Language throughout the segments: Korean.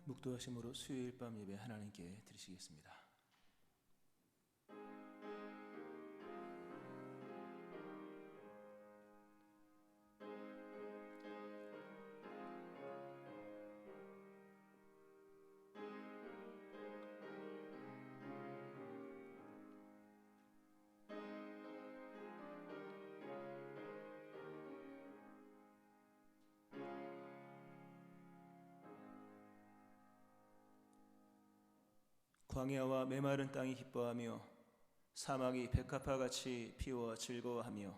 묵도하심으로 수요일 밤 예배 하나님께 드리시겠습니다. 광야와 메마른 땅이 기뻐하며 사막이 백합화같이 피워 즐거워하며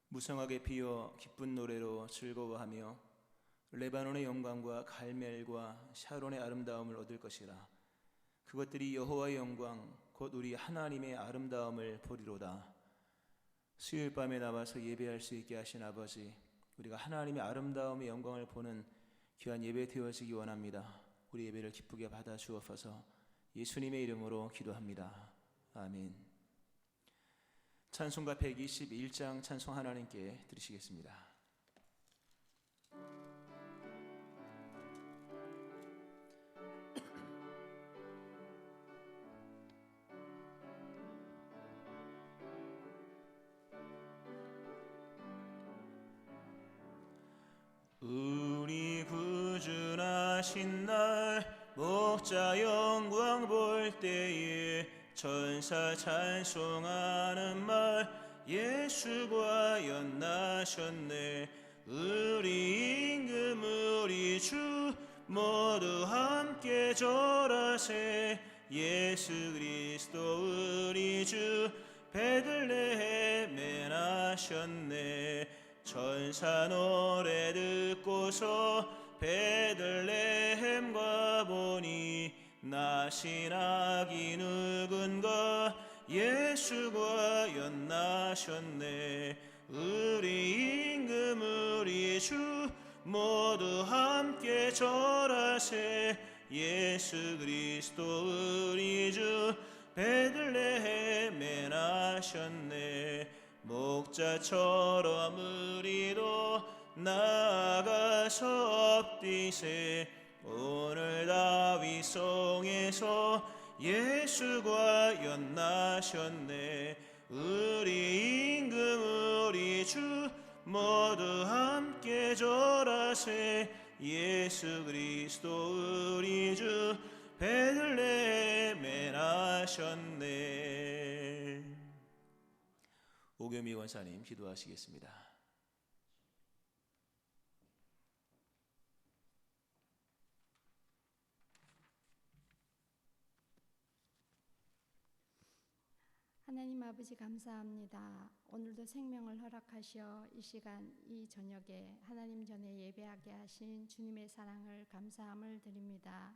무성하게 피어 기쁜 노래로 즐거워하며 레바논의 영광과 갈멜과 샤론의 아름다움을 얻을 것이라. 그것들이 여호와의 영광 곧 우리 하나님의 아름다움을 보리로다. 수요일 밤에 나와서 예배할 수 있게 하신 아버지, 우리가 하나님의 아름다움의 영광을 보는 귀한 예배 되어지기 원합니다. 우리 예배를 기쁘게 받아 주옵소서. 예수님의 이름으로 기도합니다. 아멘. 찬송가 121장 찬송 하나님께 드리시겠습니다. 우리 구주나신 날 목자 영광 볼 때에 천사 찬송하는 말 예수가 연나셨네. 우리 임금 우리 주 모두 함께 절하세. 예수 그리스도 우리 주 베들레헴에 나셨네. 천사 노래 듣고서 베들레헴 가보니 나신 아기 누군가 예수가 연나셨네. 우리 임금 우리 주 모두 함께 절하세. 예수 그리스도 우리 주 베들레헴에 나셨네. 목자처럼 우리도 나아가서 엎디세. 오늘 다윗성에서 예수가 연나셨네. 우리 임금 우리 주 모두 함께 절하세. 예수 그리스도 우리 주 베들레헴에 나셨네. 오겸희 권사님 기도하시겠습니다. 하나님 아버지 감사합니다. 오늘도 생명을 허락하시어 이 시간 이 저녁에 하나님 전에 예배하게 하신 주님의 사랑을 감사함을 드립니다.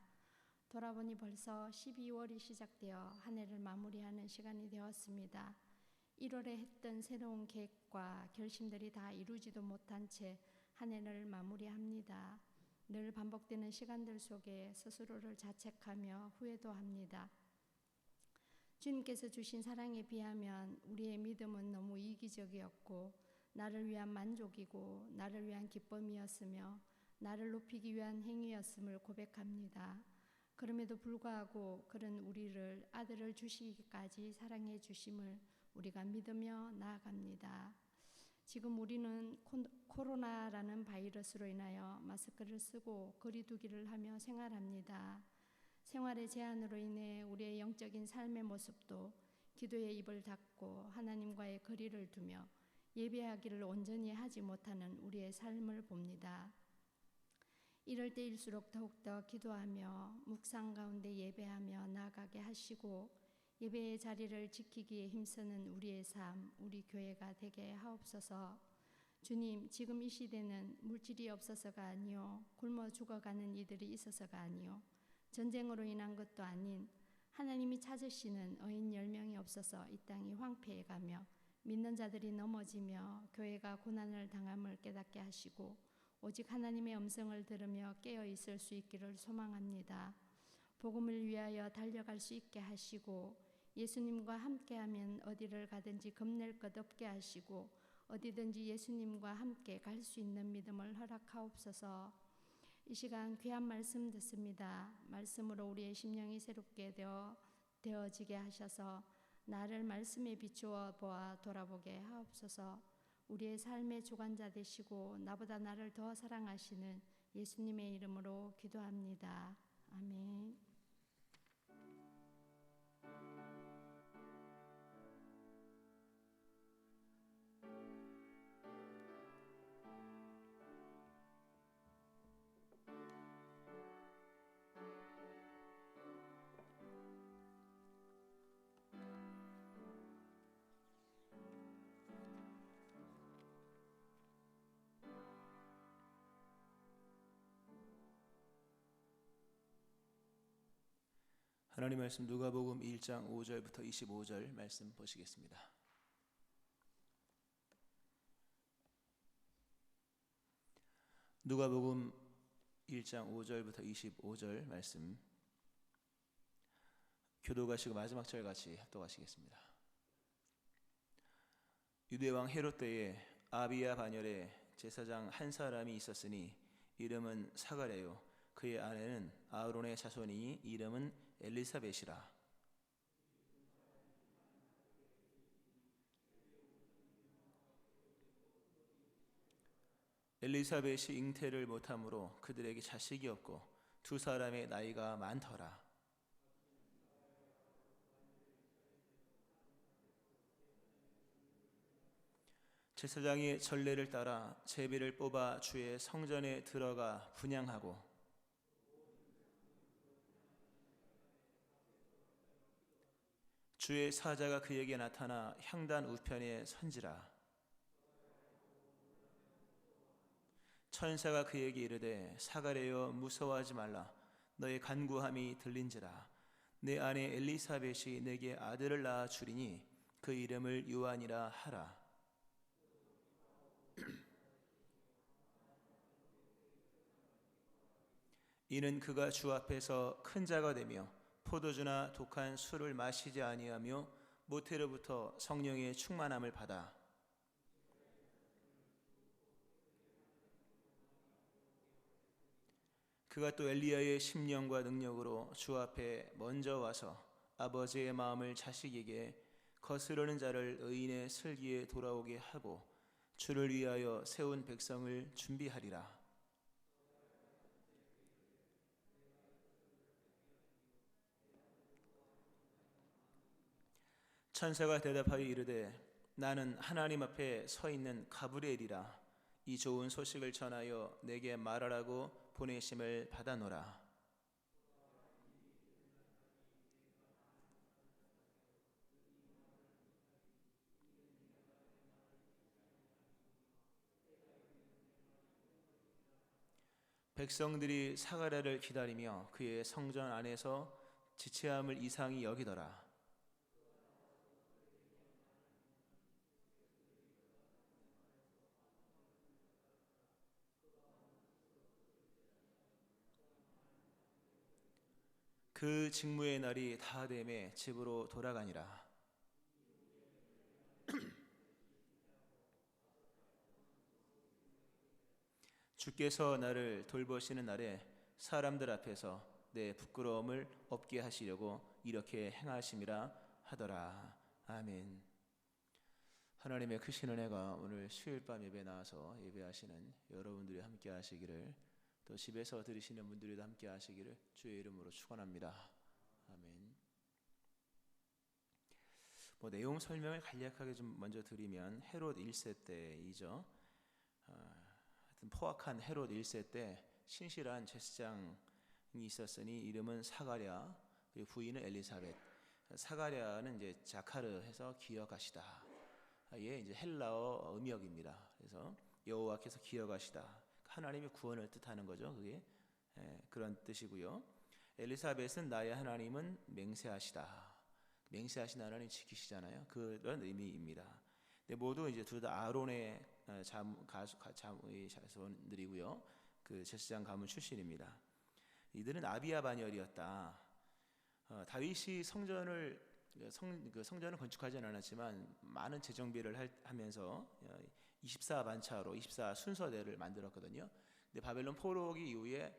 돌아보니 벌써 12월이 시작되어 한 해를 마무리하는 시간이 되었습니다. 1월에 했던 새로운 계획과 결심들이 다 이루지도 못한 채 한 해를 마무리합니다. 늘 반복되는 시간들 속에 스스로를 자책하며 후회도 합니다. 주님께서 주신 사랑에 비하면 우리의 믿음은 너무 이기적이었고 나를 위한 만족이고 나를 위한 기쁨이었으며 나를 높이기 위한 행위였음을 고백합니다. 그럼에도 불구하고 그런 우리를 아들을 주시기까지 사랑해 주심을 우리가 믿으며 나아갑니다. 지금 우리는 코로나라는 바이러스로 인하여 마스크를 쓰고 거리 두기를 하며 생활합니다. 생활의 제한으로 인해 우리의 영적인 삶의 모습도 기도의 입을 닫고 하나님과의 거리를 두며 예배하기를 온전히 하지 못하는 우리의 삶을 봅니다. 이럴 때일수록 더욱더 기도하며 묵상 가운데 예배하며 나아가게 하시고 예배의 자리를 지키기에 힘쓰는 우리의 삶, 우리 교회가 되게 하옵소서. 주님, 지금 이 시대는 물질이 없어서가 아니요 굶어 죽어가는 이들이 있어서가 아니요 전쟁으로 인한 것도 아닌 하나님이 찾으시는 의인 10명이 없어서 이 땅이 황폐해가며 믿는 자들이 넘어지며 교회가 고난을 당함을 깨닫게 하시고 오직 하나님의 음성을 들으며 깨어 있을 수 있기를 소망합니다. 복음을 위하여 달려갈 수 있게 하시고 예수님과 함께하면 어디를 가든지 겁낼 것 없게 하시고 어디든지 예수님과 함께 갈 수 있는 믿음을 허락하옵소서. 이 시간 귀한 말씀 듣습니다. 말씀으로 우리의 심령이 새롭게 되어지게 하셔서 나를 말씀에 비추어 보아 돌아보게 하옵소서. 우리의 삶의 주관자 되시고 나보다 나를 더 사랑하시는 예수님의 이름으로 기도합니다. 아멘. 하나님 말씀 누가복음 1장 5절부터 25절 말씀 보시겠습니다. 누가복음 1장 5절부터 25절 말씀 교도가시고 마지막 절 같이 합독하시겠습니다. 유대왕 헤롯 때에 아비야 반열에 제사장 한 사람이 있었으니 이름은 사가랴요 그의 아내는 아론의 자손이니 이름은 엘리사벳이라. 엘리사벳이 잉태를 못함으로 그들에게 자식이 없고 두 사람의 나이가 많더라. 제사장이 전례를 따라 제비를 뽑아 주의 성전에 들어가 분향하고 주의 사자가 그에게 나타나 향단 우편에 선지라. 천사가 그에게 이르되 사가랴여 무서워하지 말라. 너의 간구함이 들린지라. 내 아내 엘리사벳이 내게 아들을 낳아 주리니 그 이름을 요한이라 하라. 이는 그가 주 앞에서 큰 자가 되며 포도주나 독한 술을 마시지 아니하며 모태로부터 성령의 충만함을 받아 그가 또 엘리야의 심령과 능력으로 주 앞에 먼저 와서 아버지의 마음을 자식에게 거스르는 자를 의인의 슬기에 돌아오게 하고 주를 위하여 세운 백성을 준비하리라. 천사가 대답하여 이르되 나는 하나님 앞에 서 있는 가브리엘이라. 이 좋은 소식을 전하여 내게 말하라고 보내심을 받아노라. 백성들이 사가랴를 기다리며 그의 성전 안에서 지체함을 이상히 여기더라. 그 직무의 날이 다 되매 집으로 돌아가니라. 주께서 나를 돌보시는 날에 사람들 앞에서 내 부끄러움을 없게 하시려고 이렇게 행하심이라 하더라. 아멘. 하나님의 크신 은혜가 오늘 수요일 밤 예배 나와서 예배하시는 여러분들이 함께 하시기를, 또 집에서 들으시는 분들도 함께 하시기를 주의 이름으로 축원합니다. 아멘. 내용 설명을 간략하게 좀 먼저 드리면 헤롯 1세 때이죠. 하여튼 포악한 헤롯 1세 때 신실한 제사장이 있었으니 이름은 사가랴, 그리고 부인은 엘리사벳. 사가랴는 이제 자카르 해서 기억하시다. 예, 이제 헬라어 음역입니다. 그래서 여호와께서 기억하시다. 하나님의 구원을 뜻하는 거죠. 그게 그런 뜻이고요. 엘리사벳은 나의 하나님은 맹세하시다. 맹세하신 하나님 지키시잖아요. 그런 의미입니다. 근데 모두 이제 둘 다 아론의 자손들이고요. 그 제사장 가문 출신입니다. 이들은 아비야 반열이었다. 다윗이 성전을 건축하지는 않았지만 많은 재정비를 하면서 24반차로 24 순서대를 만들었거든요. 근데 근데 바벨론 포로기 이후에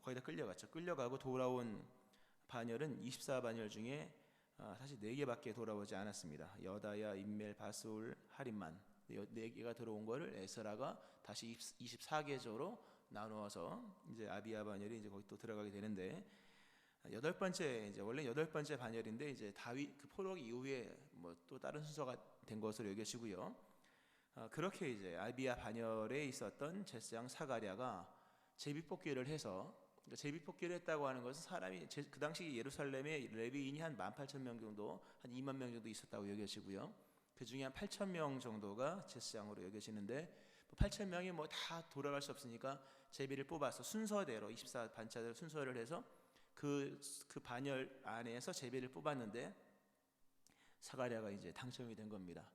거의 다 끌려갔죠. 끌려가고 돌아온 반열은 24반열 중에 사실 4개밖에 돌아오지 않았습니다. 여다야, 인멜, 바스올, 하림만 4개가 들어온 거를 에스라가 다시 24계절로 나누어서 이제 아비야 반열이 이제 거기 또 들어가게 되는데, 8번째 이제 원래 8번째 반열인데 이제 다윗 그 포로기 이후에 뭐 또 다른 순서가 된 것으로 여겨지고요. 그렇게 이제 아비야 반열에 있었던 제사장 사가랴가 제비뽑기를 해서, 그러니까 제비뽑기를 했다고 하는 것은 사람이 그 당시 예루살렘에 레위인이 한 18,000명 정도, 한 2만 명 정도 있었다고 여겨지고요. 그 중에 한 8,000명 정도가 제사장으로 여겨지는데, 8,000명이 뭐 다 돌아갈 수 없으니까 제비를 뽑아서 순서대로 24반차대로 순서를 해서 그 반열 안에서 제비를 뽑았는데, 사가랴가 이제 당첨이 된 겁니다.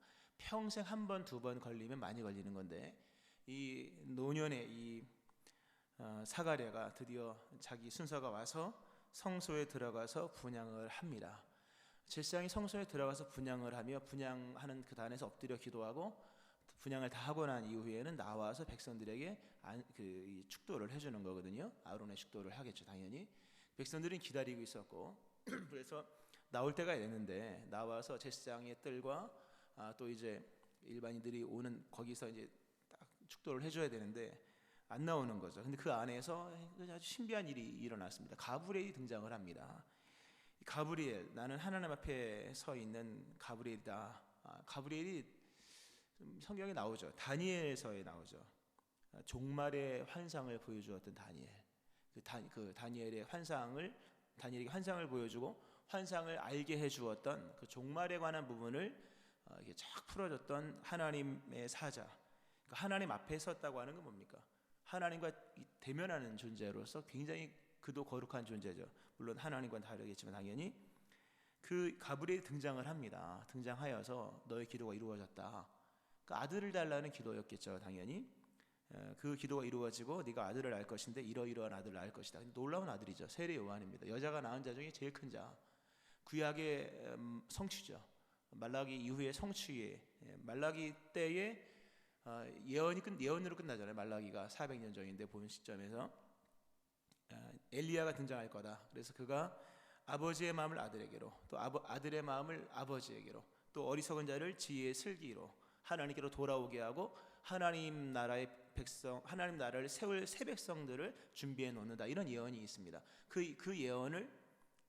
평생 한 번, 2번 걸리면 많이 걸리는 건데, 이 노년의 이 사가랴가 드디어 자기 순서가 와서 성소에 들어가서 분향을 합니다. 제사장이 성소에 들어가서 분향을 하며 분향하는 그 단에서 엎드려 기도하고 분향을 다 하고 난 이후에는 나와서 백성들에게 이 축도를 해주는 거거든요. 아론의 축도를 하겠죠, 당연히. 백성들은 기다리고 있었고 그래서 나올 때가 됐는데, 나와서 제사장의 뜰과 또 이제 일반인들이 오는 거기서 이제 딱 축도를 해줘야 되는데 안 나오는 거죠. 근데 그 안에서 아주 신비한 일이 일어났습니다. 가브리엘이 등장을 합니다. 가브리엘, 나는 하나님 앞에 서 있는 가브리엘이다. 가브리엘이 성경에 나오죠. 다니엘서에 나오죠. 종말의 환상을 보여주었던 다니엘. 다니엘의 다니엘에게 환상을 보여주고 환상을 알게 해주었던 그 종말에 관한 부분을 이렇게 쫙 풀어줬던 하나님의 사자. 그러니까 하나님 앞에 섰다고 하는 건 뭡니까? 하나님과 대면하는 존재로서 굉장히 그도 거룩한 존재죠. 물론 하나님과는 다르겠지만 당연히 그 가브리엘이 등장을 합니다. 등장하여서 너의 기도가 이루어졌다. 그러니까 아들을 달라는 기도였겠죠, 당연히. 그 기도가 이루어지고 네가 아들을 낳을 것인데 이러이러한 아들을 낳을 것이다. 놀라운 아들이죠. 세례 요한입니다. 여자가 낳은 자 중에 제일 큰 자. 구약의 성취죠. 말라기 이후의 성취에, 말라기 때에 예언으로 끝나잖아요. 말라기가 400년 전인데 본 시점에서 엘리야가 등장할 거다. 그래서 그가 아버지의 마음을 아들에게로, 또 아들의 마음을 아버지에게로, 또 어리석은 자를 지혜의 슬기로 하나님께로 돌아오게 하고 하나님 나라의 백성, 하나님 나라를 세울 새 백성들을 준비해 놓는다. 이런 예언이 있습니다. 그 예언을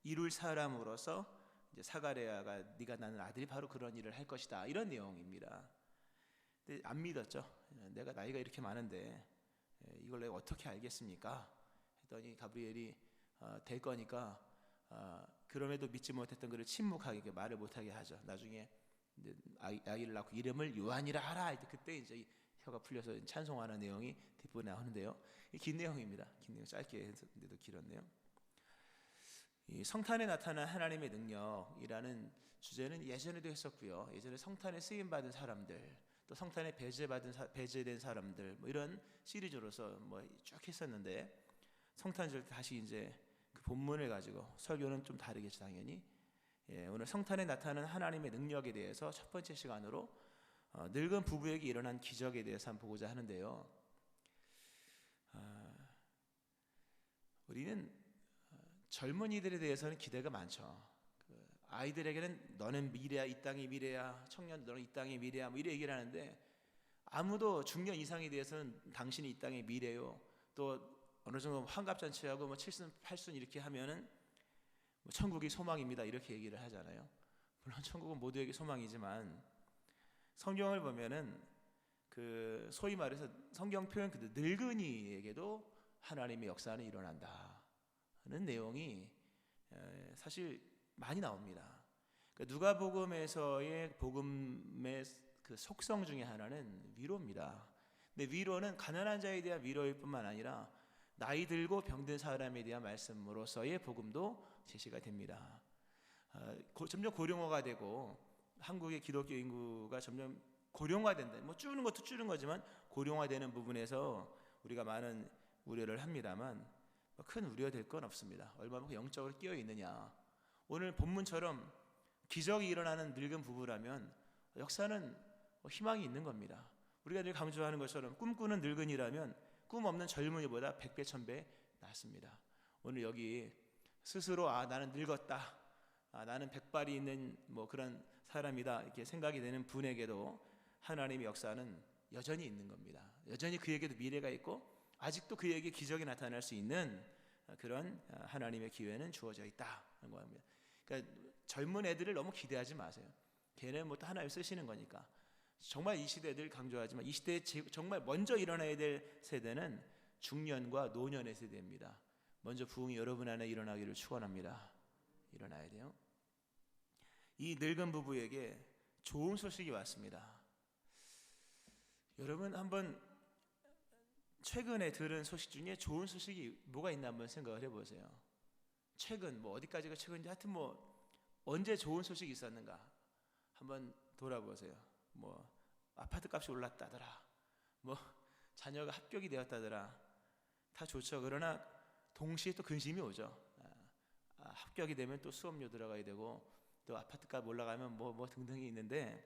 이룰 사람으로서 이제 사가랴가 네가 낳는 아들이 바로 그런 일을 할 것이다. 이런 내용입니다. 근데 안 믿었죠. 내가 나이가 이렇게 많은데 이걸 내가 어떻게 알겠습니까? 했더니 가브리엘이 될 거니까 그럼에도 믿지 못했던 그를 침묵하게 말을 못하게 하죠. 나중에 아이를 낳고 이름을 요한이라 하라 할 때 그때 이제 혀가 풀려서 찬송하는 내용이 뒷부분에 나오는데요. 긴 내용입니다. 긴 내용 짧게 했는데도 길었네요. 이 성탄에 나타난 하나님의 능력이라는 주제는 예전에도 했었고요. 예전에 성탄에 쓰임 받은 사람들, 또 성탄에 배제된 사람들, 뭐 이런 시리즈로서 뭐 쭉 했었는데, 성탄절 다시 이제 그 본문을 가지고 설교는 좀 다르겠죠, 당연히. 오늘 성탄에 나타나는 하나님의 능력에 대해서 첫 번째 시간으로 늙은 부부에게 일어난 기적에 대해서 한번 보고자 하는데요. 우리는 젊은이들에 대해서는 기대가 많죠. 아이들에게는 너는 미래야, 이 땅이 미래야, 청년 너는 이 땅이 미래야, 뭐 이래 얘기를 하는데, 아무도 중년 이상에 대해서는 당신이 이 땅의 미래요, 또 어느 정도 환갑잔치하고 뭐 7순 8순 이렇게 하면은 뭐 천국이 소망입니다 이렇게 얘기를 하잖아요. 물론 천국은 모두에게 소망이지만 성경을 보면은 그 소위 말해서 성경 표현 그 늙은이에게도 하나님의 역사는 일어난다는 내용이 사실 많이 나옵니다. 그러니까 누가복음에서의 복음의 그 속성 중에 하나는 위로입니다. 근데 위로는 가난한 자에 대한 위로일 뿐만 아니라 나이 들고 병든 사람에 대한 말씀으로서의 복음도 제시가 됩니다. 점점 고령화가 되고 한국의 기독교 인구가 점점 고령화된다. 뭐 줄는 것도 줄는 거지만 고령화되는 부분에서 우리가 많은 우려를 합니다만 큰 우려될 건 없습니다. 얼마만큼 영적으로 끼어 있느냐. 오늘 본문처럼 기적이 일어나는 늙은 부부라면 역사는 희망이 있는 겁니다. 우리가 늘 강조하는 것처럼 꿈꾸는 늙은이라면 꿈 없는 젊은이보다 100배 1000배 낫습니다. 오늘 여기 스스로 나는 늙었다, 나는 백발이 있는 뭐 그런 사람이다 이렇게 생각이 되는 분에게도 하나님의 역사는 여전히 있는 겁니다. 여전히 그에게도 미래가 있고 아직도 그에게 기적이 나타날 수 있는 그런 하나님의 기회는 주어져 있다는 겁니다. 그러니까 젊은 애들을 너무 기대하지 마세요. 걔는 뭐 또 하나님 쓰시는 거니까. 정말 이 시대들 강조하지만 이 시대에 정말 먼저 일어나야 될 세대는 중년과 노년의 세대입니다. 먼저 부흥이 여러분 안에 일어나기를 축원합니다. 일어나야 돼요. 이 늙은 부부에게 좋은 소식이 왔습니다. 여러분 한번 최근에 들은 소식 중에 좋은 소식이 뭐가 있나 한번 생각을 해보세요. 최근 뭐 어디까지가 최근인지 하여튼 뭐 언제 좋은 소식이 있었는가 한번 돌아보세요. 뭐 아파트 값이 올랐다더라, 뭐 자녀가 합격이 되었다더라, 다 좋죠. 그러나 동시에 또 근심이 오죠. 합격이 되면 또 수업료 들어가야 되고 또 아파트 값 올라가면 뭐 등등이 있는데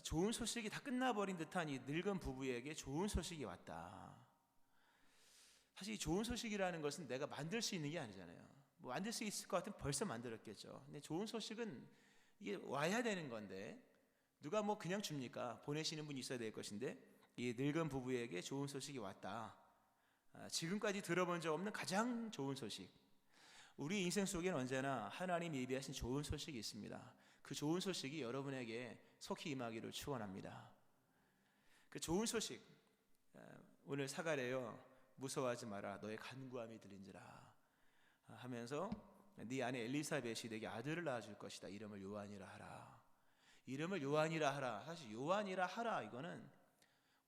좋은 소식이 다 끝나버린 듯한 이 늙은 부부에게 좋은 소식이 왔다. 사실 이 좋은 소식이라는 것은 내가 만들 수 있는 게 아니잖아요. 뭐 만들 수 있을 것 같으면 벌써 만들었겠죠. 근데 좋은 소식은 이게 와야 되는 건데 누가 뭐 그냥 줍니까? 보내시는 분이 있어야 될 것인데 이 늙은 부부에게 좋은 소식이 왔다. 지금까지 들어본 적 없는 가장 좋은 소식. 우리 인생 속에는 언제나 하나님 예비하신 좋은 소식이 있습니다. 그 좋은 소식이 여러분에게 속히 임하기를 축원합니다. 그 좋은 소식, 오늘 사가래요. 무서워하지 마라, 너의 간구함이 들린지라 하면서 네 아내 엘리사벳이 내게 아들을 낳아줄 것이다. 이름을 요한이라 하라. 이름을 요한이라 하라. 사실 요한이라 하라 이거는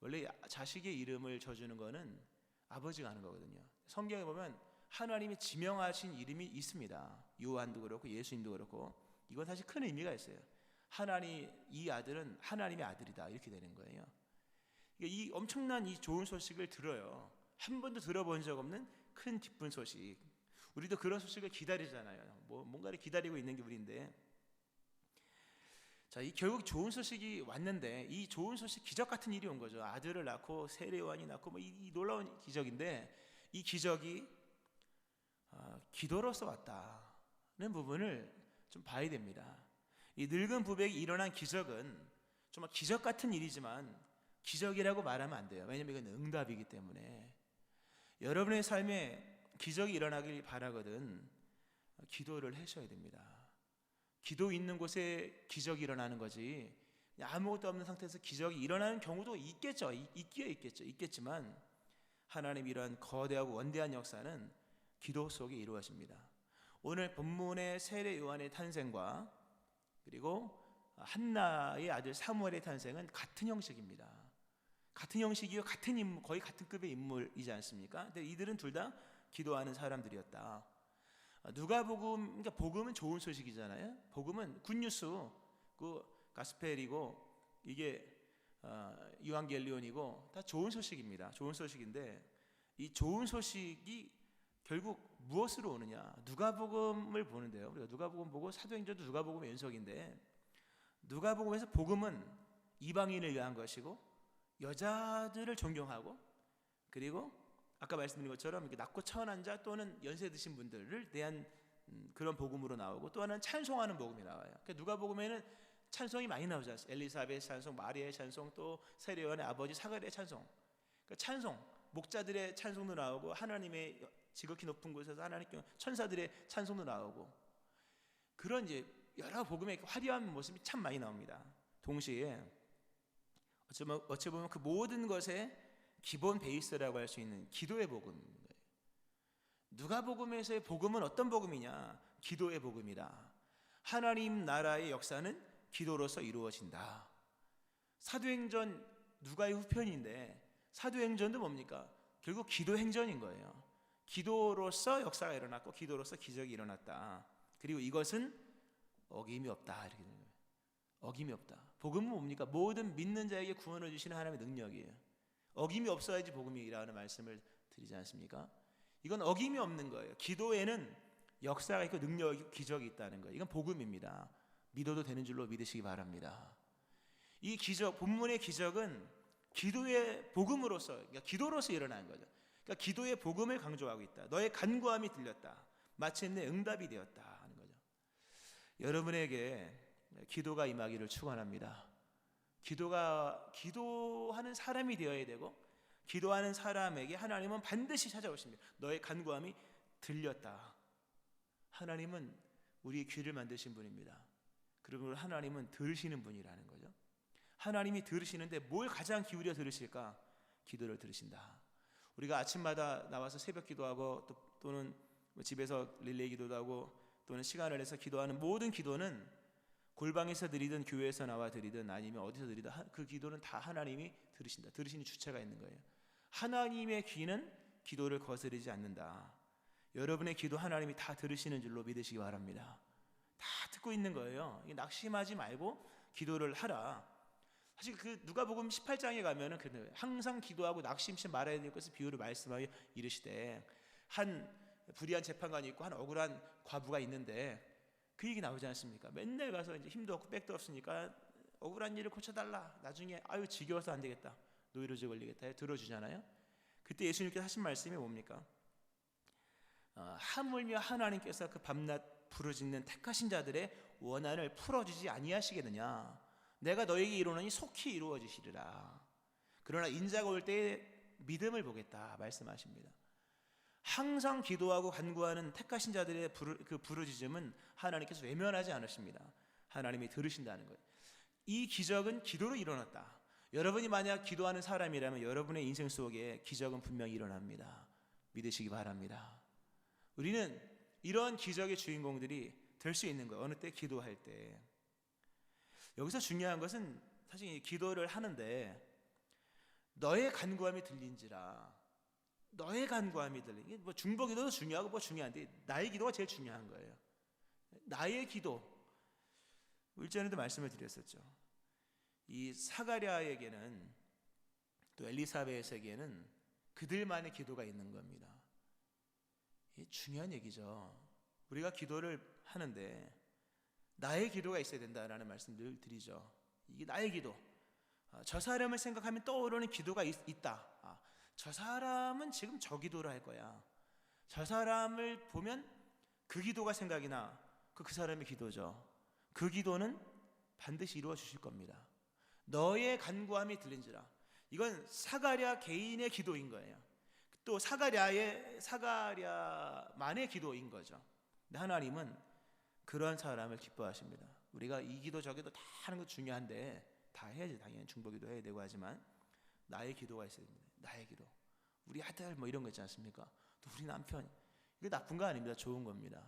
원래 자식의 이름을 져주는 거는 아버지가 하는 거거든요. 성경에 보면 하나님이 지명하신 이름이 있습니다. 요한도 그렇고 예수님도 그렇고 이건 사실 큰 의미가 있어요. 하나님, 이 아들은 하나님의 아들이다 이렇게 되는 거예요. 이 엄청난 이 좋은 소식을 들어요. 한 번도 들어본 적 없는 큰 기쁜 소식. 우리도 그런 소식을 기다리잖아요. 뭐 뭔가를 기다리고 있는 게 우리인데, 자, 이 결국 좋은 소식이 왔는데 이 좋은 소식 기적 같은 일이 온 거죠. 아들을 낳고 세례 요한이 낳고 뭐 이 놀라운 기적인데 이 기적이 기도로서 왔다는 부분을 좀 봐야 됩니다. 이 늙은 부부에게 일어난 기적은 정말 기적 같은 일이지만 기적이라고 말하면 안 돼요. 왜냐하면 이건 응답이기 때문에. 여러분의 삶에 기적이 일어나길 바라거든 기도를 하셔야 됩니다. 기도 있는 곳에 기적이 일어나는 거지 아무것도 없는 상태에서 기적이 일어나는 경우도 있겠죠. 있겠지만 하나님 이러한 거대하고 원대한 역사는 기도 속에 이루어집니다. 오늘 본문의 세례 요한의 탄생과 그리고 한나의 아들 사무엘의 탄생은 같은 형식입니다. 같은 형식이요, 같은 인물, 거의 같은 급의 인물이지 않습니까? 근데 이들은 둘 다 기도하는 사람들이었다. 누가복음, 그러니까 복음은 좋은 소식이잖아요. 복음은 굿뉴스, 그 가스펠이고 이게 유한겔리온이고 다 좋은 소식입니다. 좋은 소식인데 이 좋은 소식이 결국 무엇으로 오느냐? 누가복음을 보는데요. 우리가 누가복음 보고 사도행전도 누가복음의 연속인데 누가복음에서 복음은 이방인을 위한 것이고 여자들을 존경하고 그리고 아까 말씀드린 것처럼 이렇게 낮고 천한 자 또는 연세 드신 분들을 대한 그런 복음으로 나오고 또 하나는 찬송하는 복음이 나와요. 그러니까 누가복음에는 찬송이 많이 나오지 않습니까? 엘리사벳 찬송, 마리아의 찬송, 또 세례 요한의 아버지 사가랴의 찬송. 그러니까 찬송, 목자들의 찬송도 나오고 하나님의 지극히 높은 곳에서 하나님 천사들의 찬송도 나오고 그런 이제 여러 복음의 화려한 모습이 참 많이 나옵니다. 동시에 어찌 보면 그 모든 것의 기본 베이스라고 할 수 있는 기도의 복음인 거예요. 누가복음에서의 복음은 어떤 복음이냐? 기도의 복음이다. 하나님 나라의 역사는 기도로서 이루어진다. 사도행전 누가의 후편인데 사도행전도 뭡니까? 결국 기도행전인 거예요. 기도로서 역사가 일어났고 기도로서 기적이 일어났다. 그리고 이것은 어김이 없다. 이렇게 되는 거예요. 어김이 없다. 복음은 뭡니까? 모든 믿는 자에게 구원을 주시는 하나님의 능력이에요. 어김이 없어야지 복음이라는 말씀을 드리지 않습니까? 이건 어김이 없는 거예요. 기도에는 역사가 있고 능력이 기적이 있다는 거예요. 이건 복음입니다. 믿어도 되는 줄로 믿으시기 바랍니다. 이 기적, 본문의 기적은 기도의 복음으로서, 그러니까 기도로서 일어나는 거죠. 그러니까 기도의 복음을 강조하고 있다. 너의 간구함이 들렸다. 마침내 응답이 되었다 하는 거죠. 여러분에게 기도가 임하기를 축원합니다. 기도하는 사람이 되어야 되고, 기도하는 사람에게 하나님은 반드시 찾아오십니다. 너의 간구함이 들렸다. 하나님은 우리의 귀를 만드신 분입니다. 그리고 하나님은 들으시는 분이라는 거죠. 하나님이 들으시는데 뭘 가장 기울여 들으실까? 기도를 들으신다. 우리가 아침마다 나와서 새벽 기도하고 또는 집에서 릴레이 기도도 하고 또는 시간을 내서 기도하는 모든 기도는 골방에서 드리든 교회에서 나와 드리든 아니면 어디서 드리든 그 기도는 다 하나님이 들으신다. 들으시는 주체가 있는 거예요. 하나님의 귀는 기도를 거스르지 않는다. 여러분의 기도 하나님이 다 들으시는 줄로 믿으시기 바랍니다. 다 듣고 있는 거예요. 낙심하지 말고 기도를 하라. 사실 그 누가복음 18장에 가면은 항상 기도하고 낙심치 말아야 될 것을 비유로 말씀하여 이르시되, 한 불의한 재판관이 있고 한 억울한 과부가 있는데 그 얘기 나오지 않습니까? 맨날 가서 이제 힘도 없고 백도 없으니까 억울한 일을 고쳐달라. 나중에 아유 지겨워서 안 되겠다. 노이로제 걸리겠다. 들어주잖아요. 그때 예수님께서 하신 말씀이 뭡니까? 하물며 하나님께서 그 밤낮 부르짖는 택하신 자들의 원한을 풀어주지 아니하시겠느냐. 내가 너에게 이루노니 속히 이루어지시리라. 그러나 인자가 올 때에 믿음을 보겠다 말씀하십니다. 항상 기도하고 간구하는 택하신 자들의 그 부르짖음은 하나님께서 외면하지 않으십니다. 하나님이 들으신다는 거예요. 이 기적은 기도로 일어났다. 여러분이 만약 기도하는 사람이라면 여러분의 인생 속에 기적은 분명히 일어납니다. 믿으시기 바랍니다. 우리는 이런 기적의 주인공들이 될 수 있는 거예요. 어느 때 기도할 때. 여기서 중요한 것은 사실 기도를 하는데 너의 간구함이 들린지라. 너의 간구함이 들린. 뭐 중보기도도 중요하고 뭐 중요한데 나의 기도가 제일 중요한 거예요. 나의 기도. 일전에도 말씀을 드렸었죠. 이 사가랴에게는 또 엘리사벳에게는 그들만의 기도가 있는 겁니다. 이게 중요한 얘기죠. 우리가 기도를 하는데 나의 기도가 있어야 된다라는 말씀 늘 드리죠. 이게 나의 기도. 저 사람을 생각하면 떠오르는 기도가 있다. 저 사람은 지금 저 기도를 할 거야. 저 사람을 보면 그 기도가 생각이 나. 그 사람의 기도죠. 그 기도는 반드시 이루어 주실 겁니다. 너의 간구함이 들린지라. 이건 사가랴 개인의 기도인 거예요. 또 사가랴만의 기도인 거죠. 근데 하나님은 그런 사람을 기뻐하십니다. 우리가 이 기도 저 기도 다 하는 거 중요한데 다 해야지. 당연히 중보기도 해야 되고 하지만 나의 기도가 있어야 됩니다. 나의 기도. 우리 아들 뭐 이런 거 있지 않습니까? 또 우리 남편. 이게 나쁜 거 아닙니다. 좋은 겁니다.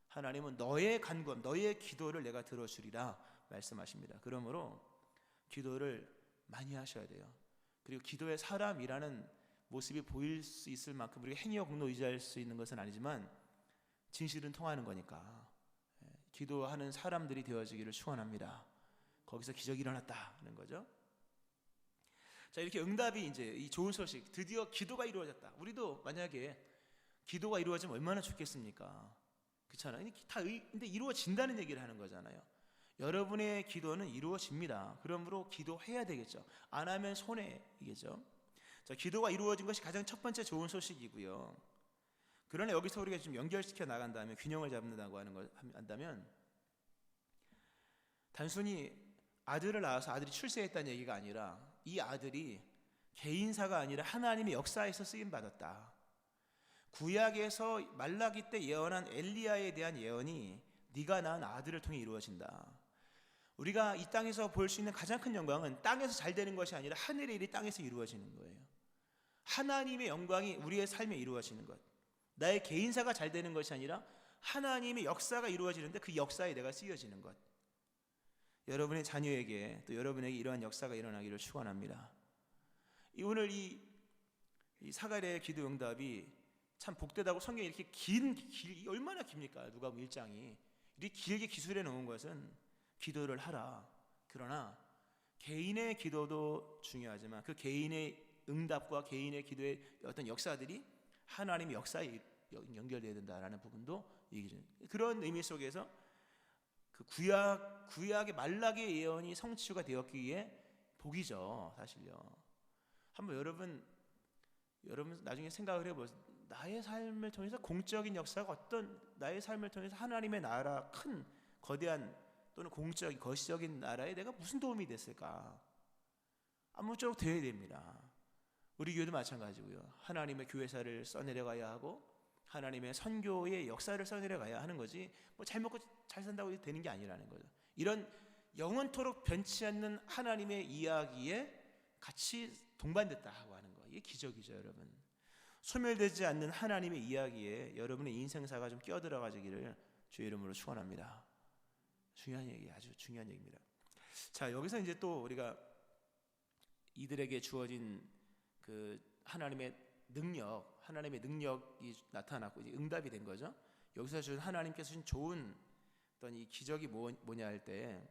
하나님은 너의 간구함, 너의 기도를 내가 들어주리라 말씀하십니다. 그러므로 기도를 많이 하셔야 돼요. 그리고 기도의 사람이라는 모습이 보일 수 있을 만큼 우리가 행위와 공로 의지할 수 있는 것은 아니지만 진실은 통하는 거니까 기도하는 사람들이 되어지기를 축원합니다. 거기서 기적이 일어났다는 거죠. 자, 이렇게 응답이 이제 이 좋은 소식, 드디어 기도가 이루어졌다. 우리도 만약에 기도가 이루어지면 얼마나 좋겠습니까? 그렇잖아요. 근데 이루어진다는 얘기를 하는 거잖아요. 여러분의 기도는 이루어집니다. 그러므로 기도해야 되겠죠. 안 하면 손해이겠죠. 자, 기도가 이루어진 것이 가장 첫 번째 좋은 소식이고요. 그러나 여기서 우리가 좀 연결시켜 나간다면, 균형을 잡는다고 하는 걸 한다면, 단순히 아들을 낳아서 아들이 출세했다는 얘기가 아니라 이 아들이 개인사가 아니라 하나님의 역사에서 쓰임 받았다. 구약에서 말라기 때 예언한 엘리야에 대한 예언이 네가 낳은 아들을 통해 이루어진다. 우리가 이 땅에서 볼 수 있는 가장 큰 영광은 땅에서 잘 되는 것이 아니라 하늘의 일이 땅에서 이루어지는 거예요. 하나님의 영광이 우리의 삶에 이루어지는 것. 나의 개인사가 잘 되는 것이 아니라 하나님의 역사가 이루어지는데 그 역사에 내가 쓰여지는 것. 여러분의 자녀에게 또 여러분에게 이러한 역사가 일어나기를 축원합니다. 오늘 이 사가랴의 기도 응답이 참 복되다고 성경이 이렇게 얼마나 깁니까? 누가복음 1장이 이렇게 길게 기술해 놓은 것은 기도를 하라. 그러나 개인의 기도도 중요하지만 그 개인의 응답과 개인의 기도의 어떤 역사들이 하나님의 역사에 연결되어야 된다라는 부분도 얘기죠. 그런 의미 속에서 그 구약의 말라기의 예언이 성취가 되었기에 복이죠, 사실요. 한번 여러분 나중에 생각을 해보세요. 나의 삶을 통해서 공적인 역사가 나의 삶을 통해서 하나님의 나라, 큰 거대한 또는 거시적인 나라에 내가 무슨 도움이 됐을까? 아무쪼록 되어야 됩니다. 우리 교회도 마찬가지고요. 하나님의 교회사를 써내려가야 하고 하나님의 선교의 역사를 써내려가야 하는 거지, 뭐 잘 먹고 잘 산다고 되는 게 아니라는 거죠. 이런 영원토록 변치 않는 하나님의 이야기에 같이 동반됐다고 하는 거, 이게 기적이죠, 여러분. 소멸되지 않는 하나님의 이야기에 여러분의 인생사가 좀 끼어들어가지기를 주의 이름으로 축원합니다. 중요한 얘기, 아주 중요한 얘기입니다. 자, 여기서 이제 또 우리가 이들에게 주어진 그 하나님의 능력이 나타났고 이제 응답이 된 거죠. 여기서 준 하나님께서 주신 좋은 어떤 이 기적이 뭐냐 할 때,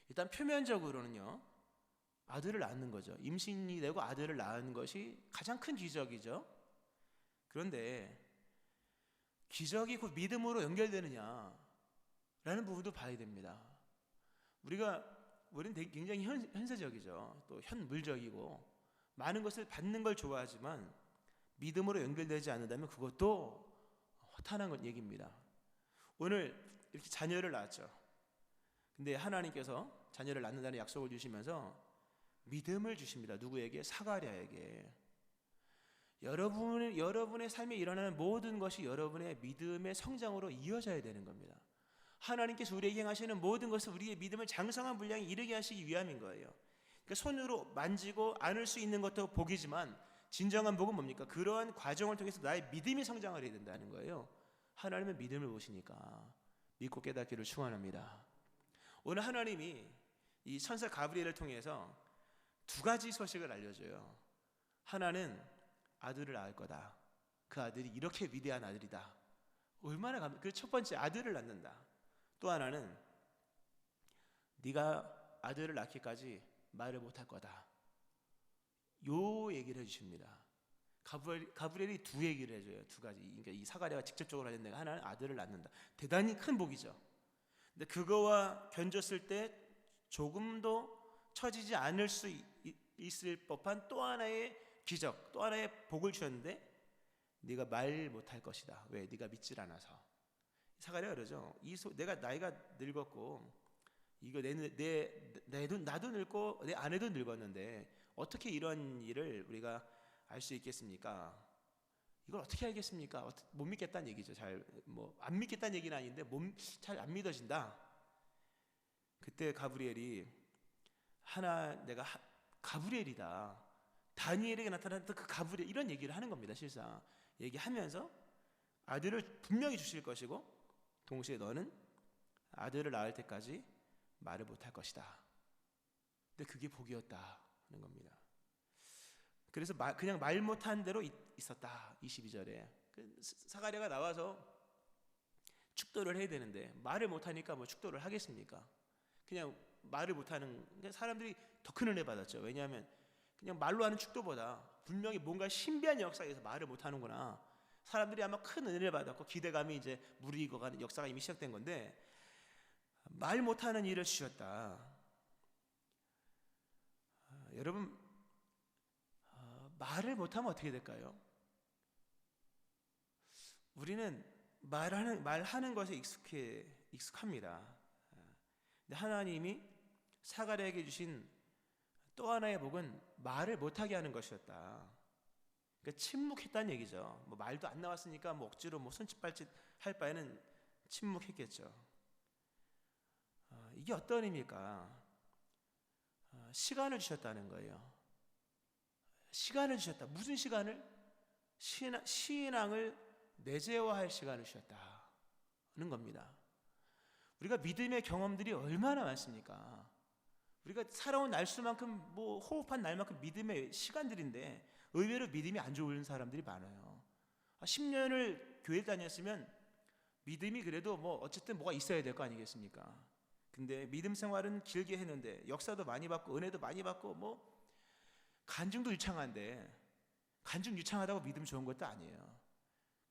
일단 표면적으로는요, 아들을 낳는 거죠. 임신이 되고 아들을 낳는 것이 가장 큰 기적이죠. 그런데 기적이 곧 믿음으로 연결되느냐라는 부분도 봐야 됩니다. 우리는 굉장히 현세적이죠. 또 현물적이고 많은 것을 받는 걸 좋아하지만 믿음으로 연결되지 않는다면 그것도 허탄한 얘기입니다. 오늘 이렇게 자녀를 낳았죠. 근데 하나님께서 자녀를 낳는다는 약속을 주시면서 믿음을 주십니다. 누구에게? 사가랴에게. 여러분의 삶에 일어나는 모든 것이 여러분의 믿음의 성장으로 이어져야 되는 겁니다. 하나님께서 우리에게 행하시는 모든 것은 우리의 믿음을 장성한 분량에 이르게 하시기 위함인 거예요. 그러니까 손으로 만지고 안을 수 있는 것도 복이지만 진정한 복은 뭡니까? 그러한 과정을 통해서 나의 믿음이 성장을 해야 된다는 거예요. 하나님의 믿음을 보시니까 믿고 깨닫기를 축원합니다. 오늘 하나님이 이 천사 가브리엘을 통해서 두 가지 소식을 알려줘요. 하나는 아들을 낳을 거다. 그 아들이 이렇게 위대한 아들이다. 그 첫 번째, 아들을 낳는다. 또 하나는 네가 아들을 낳기까지 말을 못할 거다. 요 얘기를 해주십니다. 가브리엘이 두 얘기를 해줘요. 두 가지. 그러니까 이 사가랴가 직접적으로 하는 데가, 하나는 아들을 낳는다. 대단히 큰 복이죠. 근데 그거와 견줬을 때 조금도 처지지 않을 수 있을 법한 또 하나의 기적, 또 하나의 복을 주셨는데 네가 말 못할 것이다. 왜? 네가 믿질 않아서. 사가랴가 그러죠. 내가 나이가 늙었고 이거 나도 늙고 내 아내도 늙었는데 어떻게 이런 일을 우리가 알 수 있겠습니까? 이걸 어떻게 알겠습니까? 못 믿겠다는 얘기죠. 안 믿겠다는 얘기는 아닌데 잘 안 믿어진다. 그때 가브리엘이 내가 가브리엘이다. 다니엘에게 나타났던 그 가브리엘, 이런 얘기를 하는 겁니다. 실상 얘기하면서 아들을 분명히 주실 것이고 동시에 너는 아들을 낳을 때까지 말을 못할 것이다. 근데 그게 복이었다는 겁니다. 그래서 그냥 말 못한 대로 있었다. 22절에 사가랴가 나와서 축도를 해야 되는데 말을 못하니까 뭐 축도를 하겠습니까? 그냥 말을 못하는, 사람들이 더 큰 은혜 받았죠. 왜냐하면 그냥 말로 하는 축도보다 분명히 뭔가 신비한 역사에서 말을 못하는구나, 사람들이 아마 큰 은혜를 받았고 기대감이 이제 무르익어가는 역사가 이미 시작된 건데, 말 못하는 일을 주셨다. 여러분, 말을 못하면 어떻게 될까요? 우리는 말하는 것에 익숙합니다. 근데 하나님이 사가랴에게 주신 또 하나의 복은 말을 못하게 하는 것이었다. 그러니까 침묵했다는 얘기죠. 뭐 말도 안 나왔으니까 뭐 억지로 손짓발짓 할 바에는 침묵했겠죠. 이게 어떤 의미일까? 시간을 주셨다는 거예요. 시간을 주셨다. 무슨 시간을? 신앙을 내재화할 시간을 주셨다는 겁니다. 우리가 믿음의 경험들이 얼마나 많습니까? 우리가 살아온 날수만큼, 호흡한 날만큼 믿음의 시간들인데 의외로 믿음이 안 좋은 사람들이 많아요. 10년을 교회 다녔으면 믿음이 그래도 어쨌든 뭐가 있어야 될 거 아니겠습니까? 근데 믿음 생활은 길게 했는데 역사도 많이 받고 은혜도 많이 받고 간증도 유창한데, 간증 유창하다고 믿음 좋은 것도 아니에요.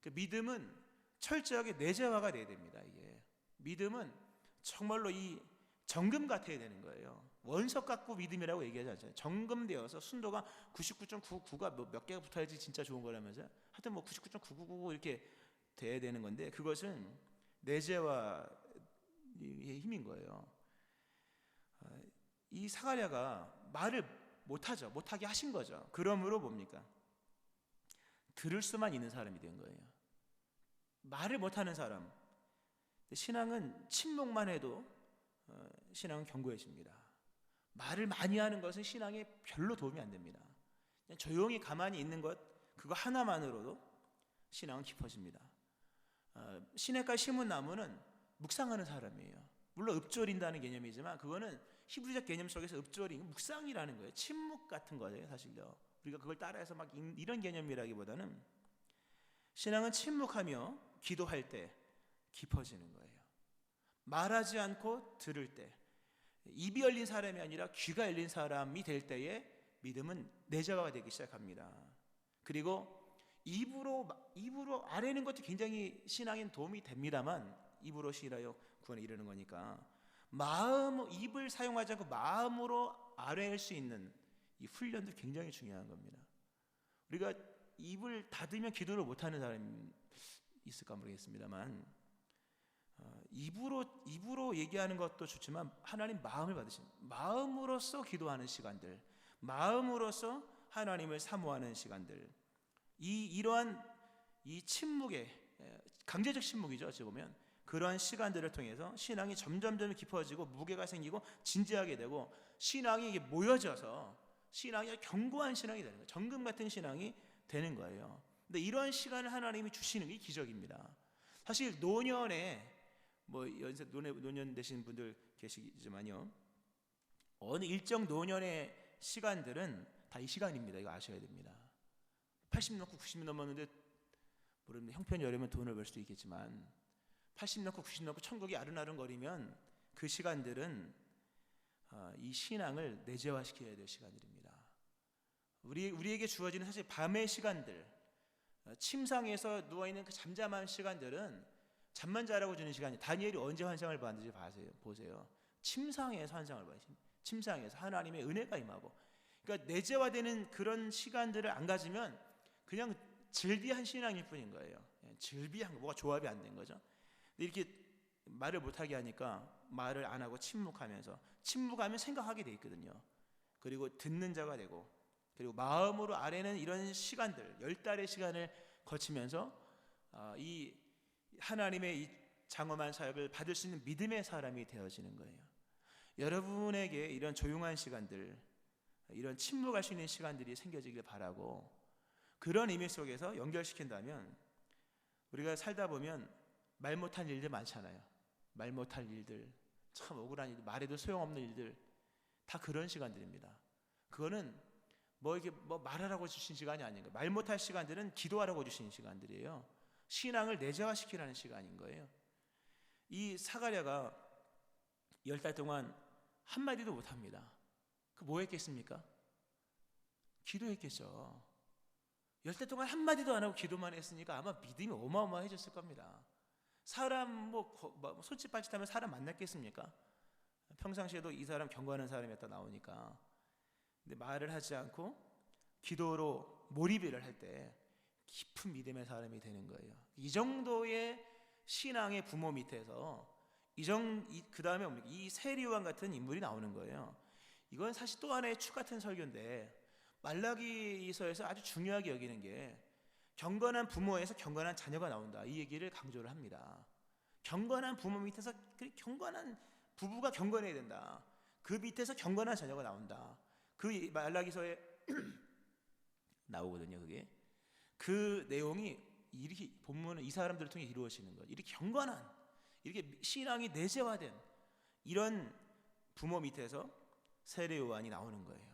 그 믿음은 철저하게 내재화가 돼야 됩니다. 이게 믿음은 정말로 이 정금 같아야 되는 거예요. 원석 갖고 믿음이라고 얘기하지 않잖아요. 정금되어서 순도가 99.99가 몇 개가 붙어야지 진짜 좋은 거라면서요. 하여튼 뭐 99.999 이렇게 돼야 되는 건데, 그것은 내재와 힘인 거예요. 이 사가랴가 말을 못하죠. 못하게 하신 거죠. 그러므로 뭡니까? 들을 수만 있는 사람이 된 거예요. 말을 못하는 사람. 신앙은 침묵만 해도 신앙은 견고해집니다. 말을 많이 하는 것은 신앙에 별로 도움이 안 됩니다. 그냥 조용히 가만히 있는 것, 그거 하나만으로도 신앙은 깊어집니다. 시냇가에 심은 나무는 묵상하는 사람이에요. 물론 읊조린다는 개념이지만 그거는 히브리적 개념 속에서 읊조린 묵상이라는 거예요. 침묵 같은 거예요, 사실요. 우리가 그걸 따라해서 막 이런 개념이라기보다는 신앙은 침묵하며 기도할 때 깊어지는 거예요. 말하지 않고 들을 때, 입이 열린 사람이 아니라 귀가 열린 사람이 될 때에 믿음은 내재화가 되기 시작합니다. 그리고 입으로 아뢰는 것도 굉장히 신앙엔 도움이 됩니다만, 입으로 시라여 구원에 이르는 거니까 입을 사용하지 않고 마음으로 아뢰일 수 있는 이 훈련도 굉장히 중요한 겁니다. 우리가 입을 닫으면 기도를 못하는 사람이 있을까 모르겠습니다만, 입으로 얘기하는 것도 좋지만 하나님 마음을 받으신, 마음으로서 기도하는 시간들, 마음으로서 하나님을 사모하는 시간들, 이러한 이 침묵의 강제적 침묵이죠. 어찌 보면 그러한 시간들을 통해서 신앙이 점점 깊어지고 무게가 생기고 진지하게 되고, 신앙이 이게 모여져서 신앙이 견고한 신앙이 되는 거예요. 정금 같은 신앙이 되는 거예요. 근데 이러한 시간을 하나님이 주시는 게 기적입니다. 사실 노년에 연세 노년 되신 분들 계시지만요, 어느 일정 노년의 시간들은 다 이 시간입니다. 이거 아셔야 됩니다. 80 넘고 90 넘었는데 물론 형편이 어려면 돈을 벌 수도 있겠지만 80 넘고 90 넘고 천국이 아른아른거리면 그 시간들은 이 신앙을 내재화시켜야 될 시간들입니다. 우리에게 주어지는 사실 밤의 시간들, 침상에서 누워있는 그 잠잠한 시간들은 잠만 자라고 주는 시간이, 다니엘이 언제 환상을 봤는지 보세요. 침상에서 환상을 봐요. 침상에서 하나님의 은혜가 임하고, 그러니까 내재화되는 그런 시간들을 안 가지면 그냥 즐비한 신앙일 뿐인 거예요. 즐비한 거, 뭐가 조합이 안 된 거죠. 근데 이렇게 말을 못하게 하니까 말을 안 하고 침묵하면 생각하게 돼 있거든요. 그리고 듣는 자가 되고, 그리고 마음으로 아뢰는 이런 시간들, 10달의 시간을 거치면서 이 하나님의 이 장엄한 사역을 받을 수 있는 믿음의 사람이 되어지는 거예요. 여러분에게 이런 조용한 시간들, 이런 침묵할 수 있는 시간들이 생겨지길 바라고, 그런 의미 속에서 연결시킨다면 우리가 살다 보면 말 못할 일들 많잖아요. 말 못할 일들, 참 억울한 일들, 말해도 소용없는 일들, 다 그런 시간들입니다. 그거는 이게 말하라고 주신 시간이 아닌 거예요. 말 못할 시간들은 기도하라고 주신 시간들이에요. 신앙을 내재화시키라는 시간인 거예요. 이 사가랴가 10달 동안 한마디도 못합니다. 그 뭐 했겠습니까? 기도했겠죠. 10달 동안 한마디도 안 하고 기도만 했으니까 아마 믿음이 어마어마해졌을 겁니다. 사람 손짓 발짓하면 사람 만났겠습니까? 평상시에도 이 사람 경건한 사람이었다 나오니까. 근데 말을 하지 않고 기도로 몰입을 할 때 깊은 믿음의 사람이 되는 거예요. 이 정도의 신앙의 부모 밑에서 그 다음에 이 세리요한 같은 인물이 나오는 거예요. 이건 사실 또 하나의 축 같은 설교인데, 말라기서에서 아주 중요하게 여기는 게 경건한 부모에서 경건한 자녀가 나온다, 이 얘기를 강조를 합니다. 경건한 부모 밑에서 경건한 부부가 경건해야 된다. 그 밑에서 경건한 자녀가 나온다. 그 말라기서에 나오거든요. 그게 그 내용이 이렇게 본문은 이 사람들을 통해 이루어지는 거예요. 이렇게 경건한, 이렇게 신앙이 내재화된 이런 부모 밑에서 세례 요한이 나오는 거예요.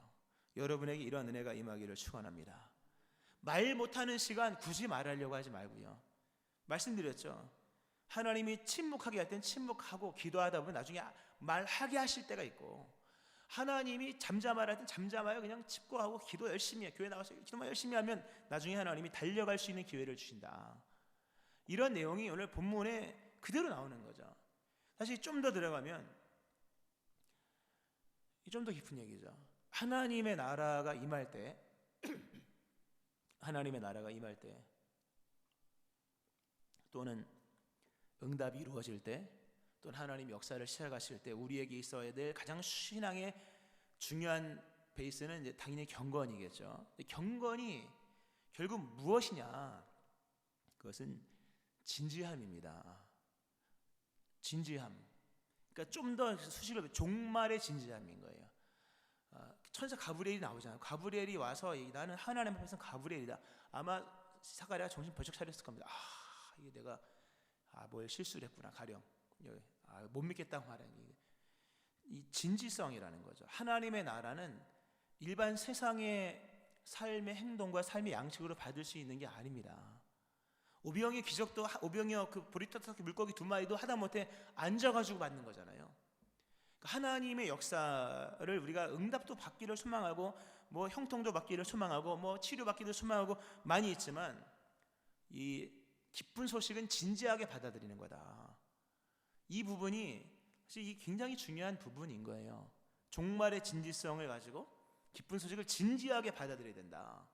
여러분에게 이런 은혜가 임하기를 축원합니다. 말 못하는 시간 굳이 말하려고 하지 말고요. 말씀드렸죠. 하나님이 침묵하게 할 땐 침묵하고 기도하다 보면 나중에 말하게 하실 때가 있고, 하나님이 잠잠하라 할 땐 잠잠하여 그냥 칩고하고 기도 열심히 해. 교회 나가서 기도만 열심히 하면 나중에 하나님이 달려갈 수 있는 기회를 주신다. 이런 내용이 오늘 본문에 그대로 나오는 거죠. 사실 좀 더 들어가면 좀 더 깊은 얘기죠. 하나님의 나라가 임할 때, 하나님의 나라가 임할 때, 또는 응답이 이루어질 때, 또는 하나님 역사를 시작하실 때 우리에게 있어야 될 가장 신앙의 중요한 베이스는 이제 당연히 경건이겠죠. 경건이 결국 무엇이냐? 그것은 진지함입니다. 진지함. 그러니까 좀 더 수식을 종말의 진지함인 거예요. 천사 가브리엘이 나오잖아요. 가브리엘이 와서 나는 하나님 앞에서 가브리엘이다. 아마 사가랴가 정신 번쩍 차렸을 겁니다. 이게 내가 뭘 실수를 했구나. 가령 못 믿겠다고 말하는 이 진지성이라는 거죠. 하나님의 나라는 일반 세상의 삶의 행동과 삶의 양식으로 받을 수 있는 게 아닙니다. 오병이의 기적도 오병이어 그 보리떡 물고기 2마리도 하다못해 앉아가지고 받는 거잖아요. 하나님의 역사를 우리가 응답도 받기를 소망하고 뭐 형통도 받기를 소망하고 뭐 치료 받기를 소망하고 많이 있지만 이 기쁜 소식은 진지하게 받아들이는 거다. 이 부분이 사실 굉장히 중요한 부분인 거예요. 종말의 진지성을 가지고 기쁜 소식을 진지하게 받아들여야 된다.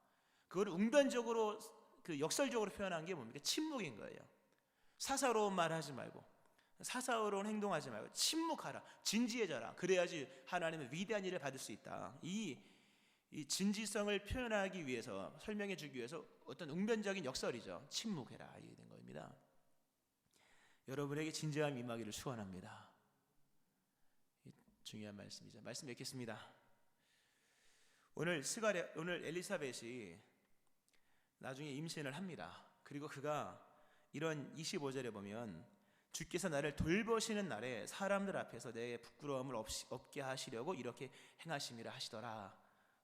그걸 웅변적으로 그 역설적으로 표현한 게 뭡니까? 침묵인 거예요. 사사로운 말 하지 말고 사사로운 행동하지 말고 침묵하라. 진지해져라. 그래야지 하나님의 위대한 일을 받을 수 있다. 이 진지성을 표현하기 위해서 설명해 주기 위해서 어떤 웅변적인 역설이죠. 침묵해라. 이게 된 겁니다. 여러분에게 진지함 임하기를 축원합니다. 중요한 말씀이죠. 말씀 읽겠습니다. 오늘 엘리사벳이 나중에 임신을 합니다. 그리고 그가 이런 25절에 보면 주께서 나를 돌보시는 날에 사람들 앞에서 내 부끄러움을 없게 하시려고 이렇게 행하심이라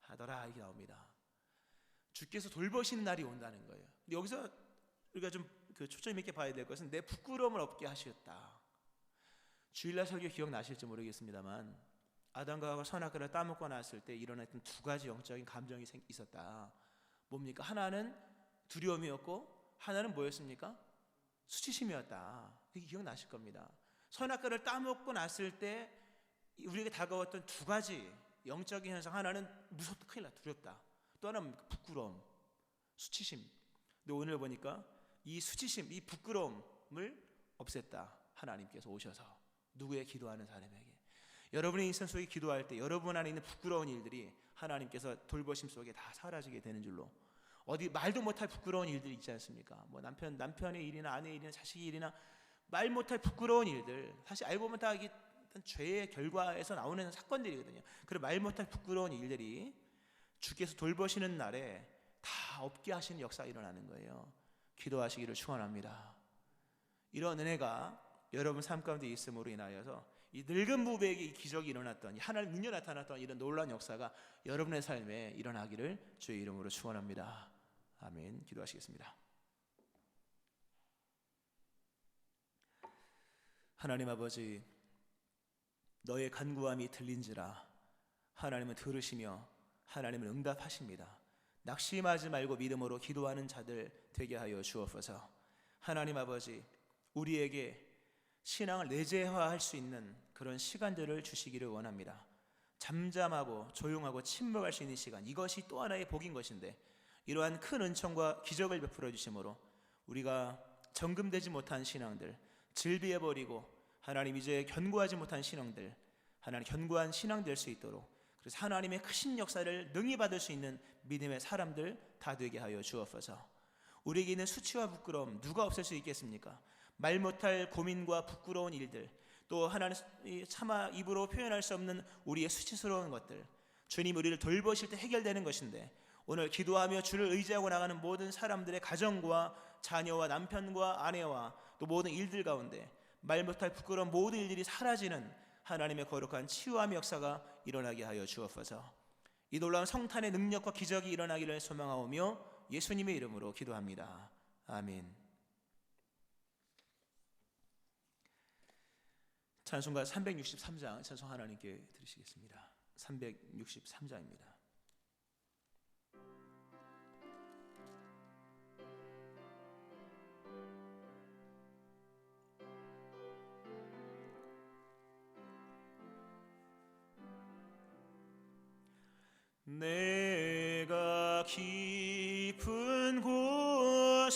하더라 이게 나옵니다. 주께서 돌보시는 날이 온다는 거예요. 근데 여기서 우리가 좀 초점 있게 봐야 될 것은 내 부끄러움을 없게 하셨다. 주일날 설교 기억나실지 모르겠습니다만 아담과 하와가 선악과를 따먹고 났을 때 일어났던 2가지 영적인 감정이 있었다. 뭡니까? 하나는 두려움이었고 하나는 뭐였습니까? 수치심이었다. 그게 기억나실 겁니다. 선악과를 따먹고 났을 때 우리에게 다가왔던 2가지 영적인 현상, 하나는 무섭다, 큰일 나, 두렵다. 또 하나는 부끄러움, 수치심. 근데 오늘 보니까 이 수치심, 이 부끄러움을 없앴다. 하나님께서 오셔서 누구의 기도하는 사람에게, 여러분의 인생 속에 기도할 때 여러분 안에 있는 부끄러운 일들이 하나님께서 돌보심 속에 다 사라지게 되는 줄로, 어디 말도 못할 부끄러운 일들이 있지 않습니까? 뭐 남편의 일이나 아내의 일이나 자식의 일이나 말 못할 부끄러운 일들, 사실 알고 보면 다 이게 죄의 결과에서 나오는 사건들이거든요. 그런 말 못할 부끄러운 일들이 주께서 돌보시는 날에 다 없게 하시는 역사가 일어나는 거예요. 기도하시기를 축원합니다. 이런 은혜가 여러분 삶 가운데 있음으로 인하여서 이 늙은 부부에게 이 기적이 일어났던, 하나님 능력 나타났던 이런 놀라운 역사가 여러분의 삶에 일어나기를 주의 이름으로 축원합니다. 아멘. 기도하시겠습니다. 하나님 아버지, 너의 간구함이 들린지라 하나님은 들으시며 하나님은 응답하십니다. 낙심하지 말고 믿음으로 기도하는 자들 되게 하여 주옵소서. 하나님 아버지, 우리에게 신앙을 내재화할 수 있는 그런 시간들을 주시기를 원합니다. 잠잠하고 조용하고 침묵할 수 있는 시간, 이것이 또 하나의 복인 것인데, 이러한 큰 은총과 기적을 베풀어 주심으로 우리가 정금되지 못한 신앙들 질비해버리고 하나님 이제 견고하지 못한 신앙들, 하나님 견고한 신앙 될 수 있도록, 그래서 하나님의 크신 역사를 능히 받을 수 있는 믿음의 사람들 다 되게 하여 주옵소서. 우리에게 있는 수치와 부끄러움 누가 없앨 수 있겠습니까? 말 못할 고민과 부끄러운 일들, 또 하나님 차마 입으로 표현할 수 없는 우리의 수치스러운 것들, 주님 우리를 돌보실 때 해결되는 것인데, 오늘 기도하며 주를 의지하고 나가는 모든 사람들의 가정과 자녀와 남편과 아내와 또 모든 일들 가운데 말 못할 부끄러운 모든 일들이 사라지는 하나님의 거룩한 치유함의 역사가 일어나게 하여 주옵소서. 이 놀라운 성탄의 능력과 기적이 일어나기를 소망하오며 예수님의 이름으로 기도합니다. 아멘. 찬송가 363장 찬송 하나님께 드리시겠습니다. 363장입니다.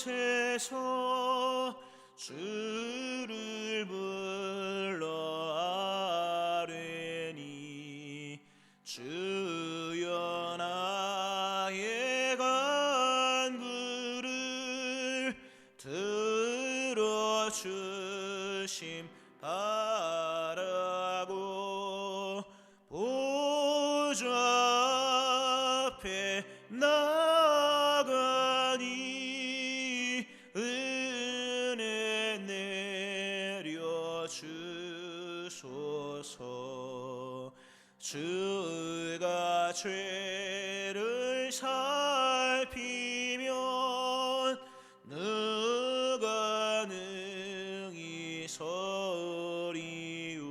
곳에서 주를 불러 아뢰니 주여 나의 간구를 들어주심 바라고 보좌 앞에 나가니 은혜 내려주소서. 주가 죄를 살피면 누가 능히 서리요.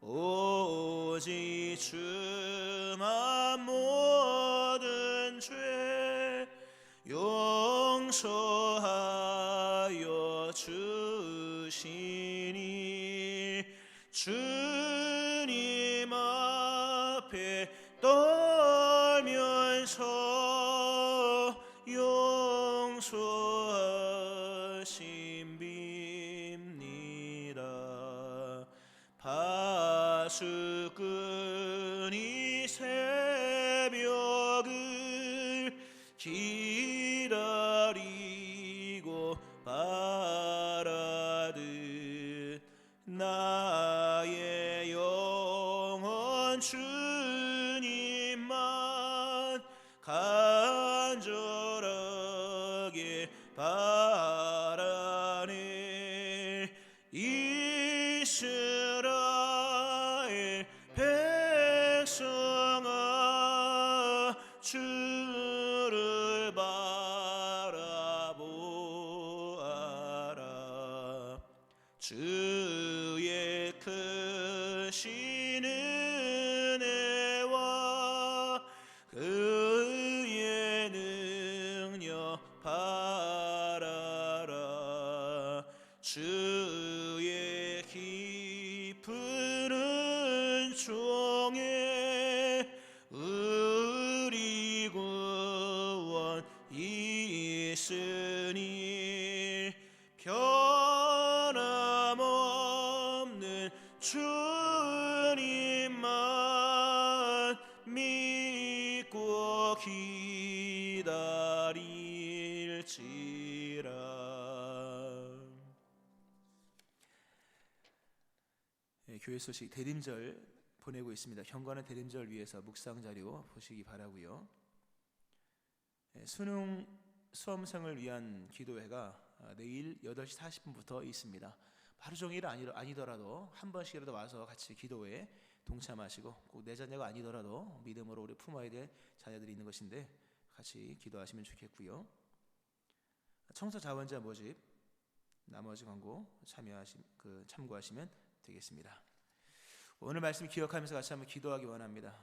오직 주만 모든 죄 용서하여 주시니 주님 앞에 떨면서 용서하심 빕니다. 파수꾼이 새벽을 기다리고 바라듯 나의 영혼 주님만 간절하게 바라네. 이스라엘 백성아 주를 바라보아라. 주의 크신 은혜와 그의 능력 바라라. 주의 깊은 은총에 우리 구원 있으니 변함없는 주님만 믿고 기다릴지라. 교회 소식 대림절 보내고 있습니다. 경건한 대림절 위해서 묵상 자료 보시기 바라고요. 수능 수험생을 위한 기도회가 내일 8시 40분부터 있습니다. 하루 종일 아니더라도 한 번씩이라도 와서 같이 기도회에 동참하시고, 꼭 내 자녀가 아니더라도 믿음으로 우리 품어야 될 자녀들이 있는 것인데 같이 기도하시면 좋겠고요. 청소 자원자 모집 나머지 광고 참고하시면 되겠습니다. 오늘 말씀 기억하면서 같이 한번 기도하기 원합니다.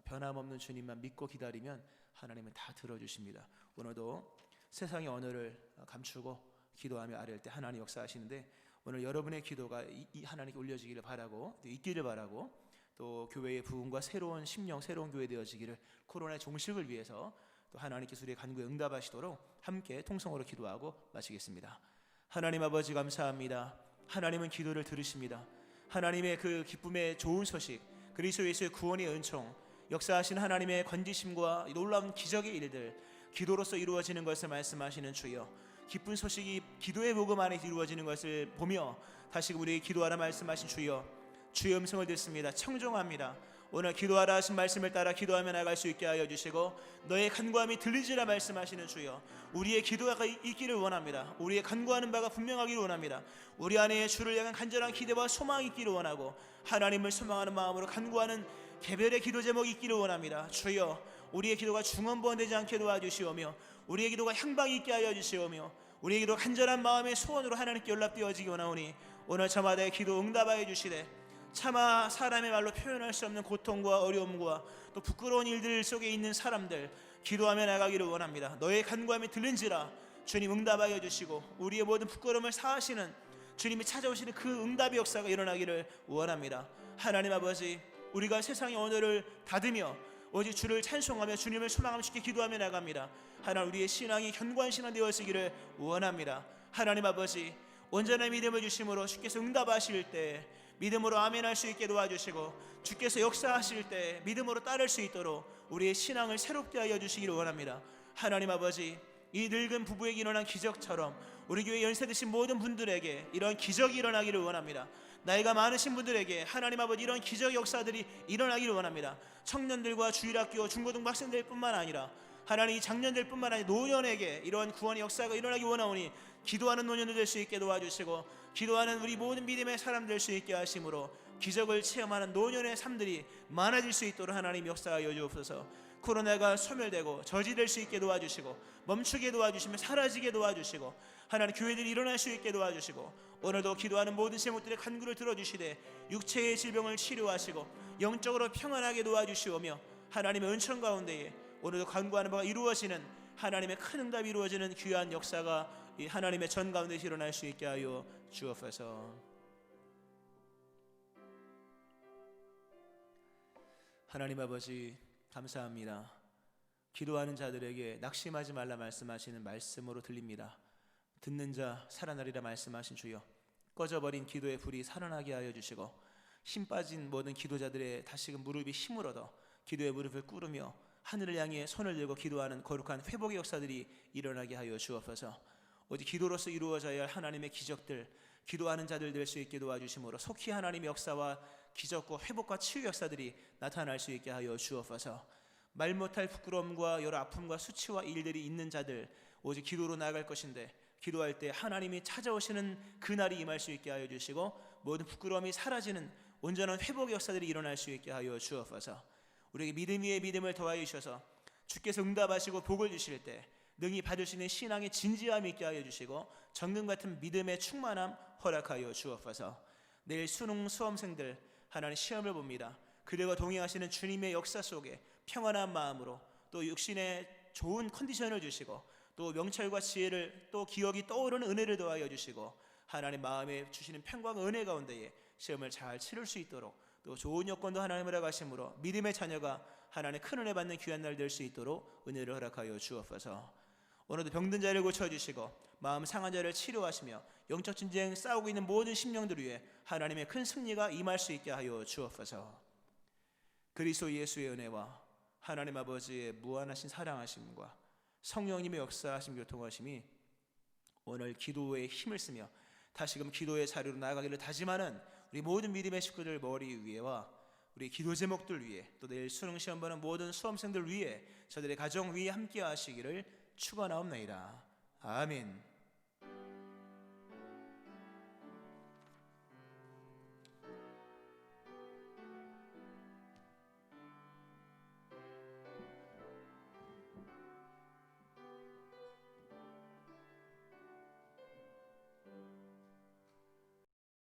변함없는 주님만 믿고 기다리면 하나님은 다 들어주십니다. 오늘도 세상의 언어를 감추고 기도하며 아뢰을 때 하나님 역사하시는데, 오늘 여러분의 기도가 하나님께 올려지기를 바라고, 또 있기를 바라고, 또 교회의 부흥과 새로운 심령, 새로운 교회 되어지기를, 코로나의 종식을 위해서 또 하나님께서 우리의 간구에 응답하시도록 함께 통성으로 기도하고 마치겠습니다. 하나님 아버지 감사합니다. 하나님은 기도를 들으십니다. 하나님의 그 기쁨의 좋은 소식, 그리스도 예수의 구원의 은총, 역사하신 하나님의 건지심과 놀라운 기적의 일들, 기도로서 이루어지는 것을 말씀하시는 주여, 기쁜 소식이 기도의 복음 안에 이루어지는 것을 보며 다시 우리에게 기도하라 말씀하신 주여, 주의 음성을 듣습니다. 청종합니다. 오늘 기도하라 하신 말씀을 따라 기도하며 나갈 수 있게 하여 주시고, 너의 간구함이 들리지라 말씀하시는 주여, 우리의 기도가 있기를 원합니다. 우리의 간구하는 바가 분명하기를 원합니다. 우리 안에 주를 향한 간절한 기대와 소망이 있기를 원하고, 하나님을 소망하는 마음으로 간구하는 개별의 기도 제목이 있기를 원합니다. 주여, 우리의 기도가 중언부언되지 않게 도와주시오며, 우리의 기도가 향방이 있게 하여 주시오며, 우리의 기도가 간절한 마음의 소원으로 하나님께 연락되어지기 원하오니, 오늘 저마다의 기도 응답하여 주시되, 차마 사람의 말로 표현할 수 없는 고통과 어려움과 또 부끄러운 일들 속에 있는 사람들 기도하며 나가기를 원합니다. 너의 간구함이 들린지라 주님 응답하여 주시고, 우리의 모든 부끄러움을 사하시는 주님이 찾아오시는 그 응답의 역사가 일어나기를 원합니다. 하나님 아버지, 우리가 세상의 언어를 닫으며 오직 주를 찬송하며 주님을 소망하며 주께 기도하며 나갑니다. 하나님, 우리의 신앙이 견고한 신앙 되어지기를 원합니다. 하나님 아버지, 온전한 믿음을 주심으로 주께서 응답하실 때 믿음으로 아멘할 수 있게 도와주시고, 주께서 역사하실 때 믿음으로 따를 수 있도록 우리의 신앙을 새롭게 하여 주시기를 원합니다. 하나님 아버지, 이 늙은 부부에게 일어난 기적처럼 우리 교회 연세 드신 모든 분들에게 이런 기적이 일어나기를 원합니다. 나이가 많으신 분들에게 하나님 아버지 이런 기적 역사들이 일어나기를 원합니다. 청년들과 주일학교 중고등부 학생들뿐만 아니라 하나님, 이 장년들뿐만 아니라 노년에게 이러한 구원의 역사가 일어나기 원하오니 기도하는 노년들 될 수 있게 도와주시고, 기도하는 우리 모든 믿음의 사람 될 수 있게 하심으로 기적을 체험하는 노년의 삶들이 많아질 수 있도록 하나님 역사하여 주옵소서. 코로나가 소멸되고 저지될 수 있게 도와주시고, 멈추게 도와주시며 사라지게 도와주시고, 하나님 교회들이 일어날 수 있게 도와주시고, 오늘도 기도하는 모든 제목들의 간구를 들어주시되 육체의 질병을 치료하시고 영적으로 평안하게 도와주시오며, 하나님의 은총 가운데에 오늘도 간구하는 바가 이루어지는 하나님의 큰 응답이 이루어지는 귀한 역사가 이 하나님의 전 가운데서 일어날 수 있게 하여 주옵소서. 하나님 아버지, 감사합니다. 기도하는 자들에게 낙심하지 말라 말씀하시는 말씀으로 들립니다. 듣는 자 살아나리라 말씀하신 주여, 꺼져버린 기도의 불이 살아나게 하여 주시고, 힘 빠진 모든 기도자들의 다시금 무릎이 힘을 얻어 기도의 무릎을 꿇으며 하늘을 향해 손을 들고 기도하는 거룩한 회복의 역사들이 일어나게 하여 주옵소서. 오직 기도로서 이루어져야 할 하나님의 기적들, 기도하는 자들 될 수 있게 도와주심으로 속히 하나님의 역사와 기적과 회복과 치유 역사들이 나타날 수 있게 하여 주옵소서. 말 못할 부끄러움과 여러 아픔과 수치와 일들이 있는 자들, 오직 기도로 나아갈 것인데 기도할 때 하나님이 찾아오시는 그날이 임할 수 있게 하여 주시고, 모든 부끄러움이 사라지는 온전한 회복의 역사들이 일어날 수 있게 하여 주옵소서. 우리에게 믿음 위에 믿음을 더하여 주셔서 주께서 응답하시고 복을 주실 때 능히 받을 수 있는 신앙의 진지함이 있게 하여 주시고, 정금 같은 믿음의 충만함 허락하여 주옵소서. 내일 수능 수험생들 하나님 시험을 봅니다. 그들과 동행하시는 주님의 역사 속에 평안한 마음으로 또 육신의 좋은 컨디션을 주시고, 또 명철과 지혜를 또 기억이 떠오르는 은혜를 더하여 주시고, 하나님 마음에 주시는 평강과 은혜 가운데에 시험을 잘 치를 수 있도록, 또 좋은 여건도 하나님 허락하심으로 믿음의 자녀가 하나님의 큰 은혜 받는 귀한 날 될 수 있도록 은혜를 허락하여 주옵소서. 오늘도 병든 자를 고쳐주시고 마음 상한 자를 치료하시며 영적 전쟁 싸우고 있는 모든 심령들 위해 하나님의 큰 승리가 임할 수 있게 하여 주옵소서. 그리스도 예수의 은혜와 하나님 아버지의 무한하신 사랑하심과 성령님의 역사하심 교통하심이 오늘 기도에 힘을 쓰며 다시금 기도의 자리로 나아가기를 다짐하는 우리 모든 믿음의 식구들 머리 위에와 우리 기도 제목들 위에, 또 내일 수능 시험 보는 모든 수험생들 위에, 저들의 가정 위에 함께 하시기를 축원하옵나이다. 아멘.